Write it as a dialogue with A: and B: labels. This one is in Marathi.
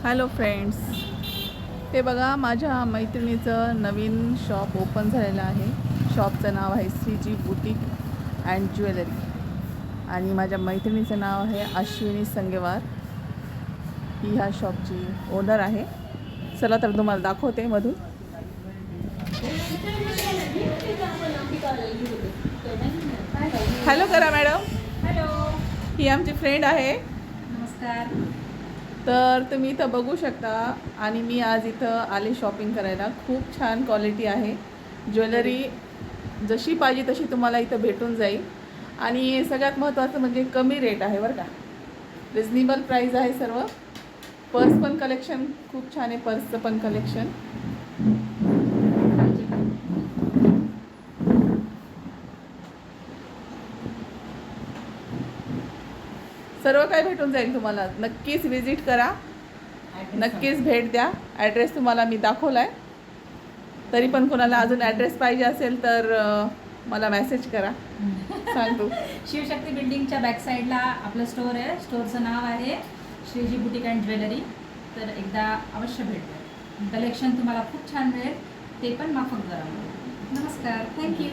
A: हॅलो फ्रेंड्स, हे बघा माझ्या मैत्रिणीचं नवीन शॉप ओपन झालेलं आहे. शॉपचं नाव आहे CG बुटीक अँड ज्वेलरी आणि माझ्या मैत्रिणीचं नाव आहे अश्विनी संगेवार. ही ह्या शॉपची ओनर आहे. चला तर तुम्हाला दाखवते मधून. हॅलो करा मॅडम.
B: हॅलो,
A: ही आमची फ्रेंड आहे.
B: नमस्कार.
A: तर तुम्ही इथं बघू शकता आणि मी आज इथं आले शॉपिंग करायला. खूप छान क्वालिटी आहे. ज्वेलरी जशी पाहिजे तशी तुम्हाला इथं भेटून जाईल आणि सगळ्यात महत्त्वाचं म्हणजे कमी रेट आहे बरं का. रिजनेबल प्राईस आहे सर्व. पर्स पण कलेक्शन खूप छान आहे. पर्सचं पण कलेक्शन. सर्व काही भेटून जाईल तुम्हाला. नक्कीच विजिट करा, नक्कीच भेट द्या. ॲड्रेस तुम्हाला मी दाखवला आहे. तरी पण कोणाला अजून ॲड्रेस पाहिजे असेल तर मला मेसेज करा. सांगतो.
B: शिवशक्ती बिल्डिंगच्या बॅक साईडला आपलं स्टोअर आहे. स्टोअरचं नाव आहे श्रीजी बुटीक अँड ज्वेलरी. तर एकदा अवश्य भेट द्या. कलेक्शन तुम्हाला खूप छान मिळेल, ते पण माफक दरामध्ये. नमस्कार. थँक्यू.